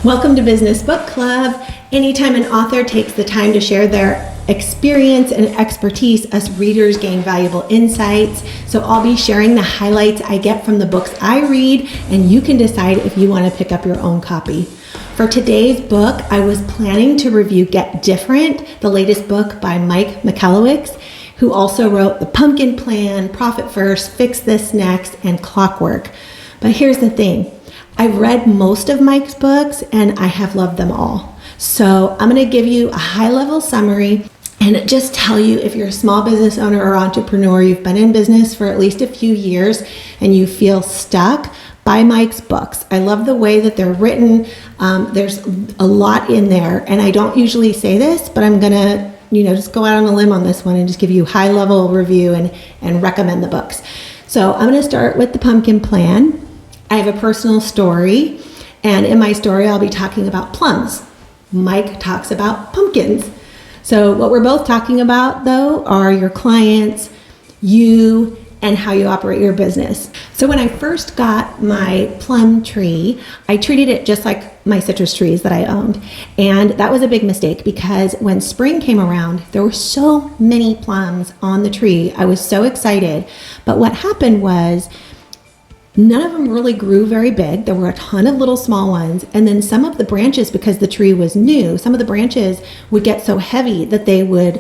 Welcome to Business Book Club. Anytime an author takes the time to share their experience and expertise, us readers gain valuable insights. So I'll be sharing the highlights I get from the books I read, and you can decide if you want to pick up your own copy. For today's book, I was planning to review Get Different, the latest book by Mike Michalowicz, who also wrote The Pumpkin Plan, Profit First, Fix This Next, and Clockwork. But here's the thing. I've read most of Mike's books and I have loved them all. So I'm going to give you a high-level summary and just tell you, if you're a small business owner or entrepreneur, you've been in business for at least a few years and you feel stuck, buy Mike's books. I love the way that they're written. There's a lot in there, and I don't usually say this, but I'm going to just go out on a limb on this one and just give you a high-level review and recommend the books. So I'm going to start with The Pumpkin Plan. I have a personal story, and in my story, I'll be talking about plums. Mike talks about pumpkins. So what we're both talking about, though, are your clients, you, and how you operate your business. So when I first got my plum tree, I treated it just like my citrus trees that I owned. And that was a big mistake, because when spring came around, there were so many plums on the tree. I was so excited. But what happened was, none of them really grew very big. There were a ton of little small ones. And then some of the branches, because the tree was new, some of the branches would get so heavy that they would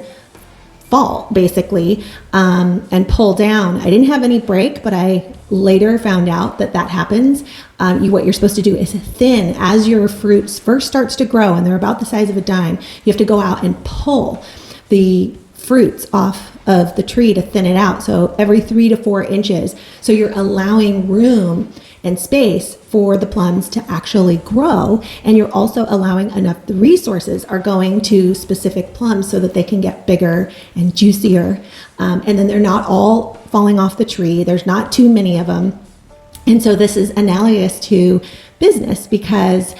fall, basically, and pull down. I didn't have any break, but I later found out that happens. What you're supposed to do is thin. As your fruits first starts to grow, and they're about the size of a dime, you have to go out and pull the fruits off of the tree to thin it out. So every 3 to 4 inches. So you're allowing room and space for the plums to actually grow. And you're also allowing enough, the resources are going to specific plums so that they can get bigger and juicier. And then they're not all falling off the tree. There's not too many of them. And so this is analogous to business, because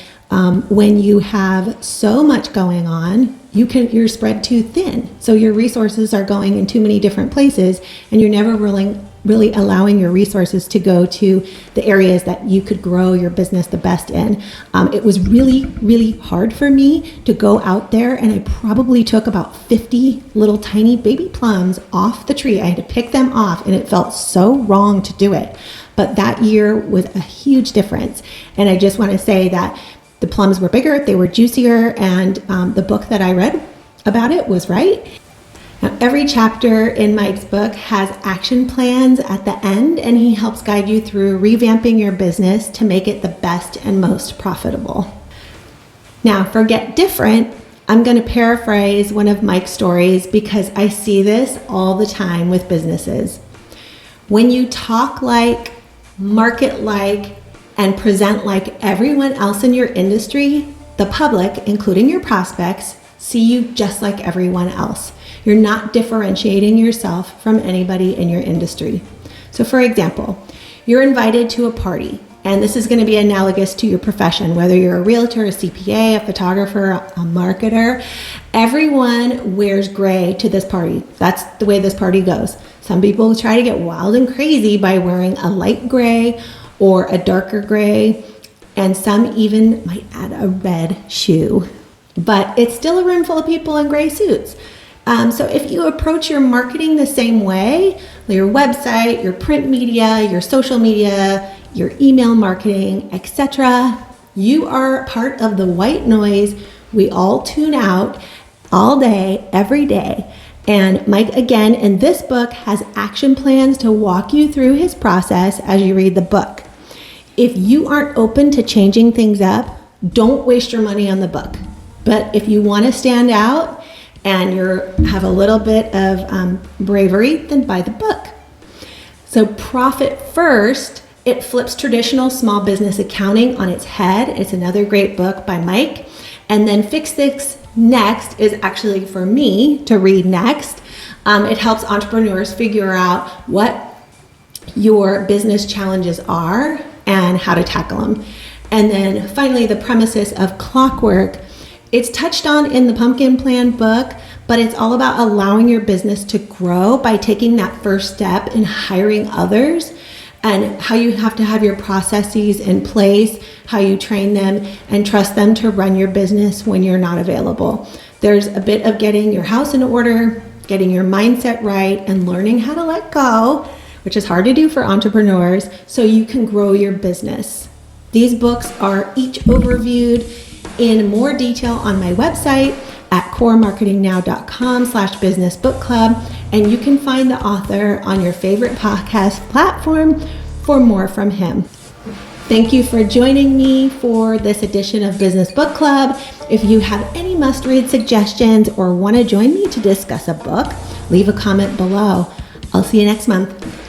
when you have so much going on, you're spread too thin. So your resources are going in too many different places, and you're never really allowing your resources to go to the areas that you could grow your business the best in. It was really, really hard for me to go out there, and I probably took about 50 little tiny baby plums off the tree. I had to pick them off, and it felt so wrong to do it. But that year was a huge difference. And I just want to say that the plums were bigger, they were juicier, and the book that I read about it was right. Now, every chapter in Mike's book has action plans at the end, and he helps guide you through revamping your business to make it the best and most profitable. Now, for Get Different, I'm going to paraphrase one of Mike's stories, because I see this all the time with businesses. When you talk like, market like, and present like everyone else in your industry, the public, including your prospects, see you just like everyone else. You're not differentiating yourself from anybody in your industry. So for example, you're invited to a party, and this is going to be analogous to your profession, whether you're a realtor, a CPA, a photographer, a marketer. Everyone wears gray to this party. That's the way this party goes. Some people try to get wild and crazy by wearing a light gray or a darker gray, and some even might add a red shoe. But it's still a room full of people in gray suits. So if you approach your marketing the same way, your website, your print media, your social media, your email marketing, etc., you are part of the white noise we all tune out all day, every day. And Mike, again, in this book, has action plans to walk you through his process as you read the book. If you aren't open to changing things up, don't waste your money on the book. But if you want to stand out and have a little bit of bravery, then buy the book. So Profit First, it flips traditional small business accounting on its head. It's another great book by Mike. And then Fix This Next is actually for me to read next. It helps entrepreneurs figure out what your business challenges are and how to tackle them. And then finally, the premises of Clockwork. It's touched on in the Pumpkin Plan book, but it's all about allowing your business to grow by taking that first step in hiring others and how you have to have your processes in place, how you train them and trust them to run your business when you're not available. There's a bit of getting your house in order, getting your mindset right, and learning how to let go, which is hard to do for entrepreneurs, so you can grow your business. These books are each overviewed in more detail on my website at coremarketingnow.com/businessbookclub, and you can find the author on your favorite podcast platform for more from him. Thank you for joining me for this edition of Business Book Club. If you have any must-read suggestions or want to join me to discuss a book, leave a comment below. I'll see you next month.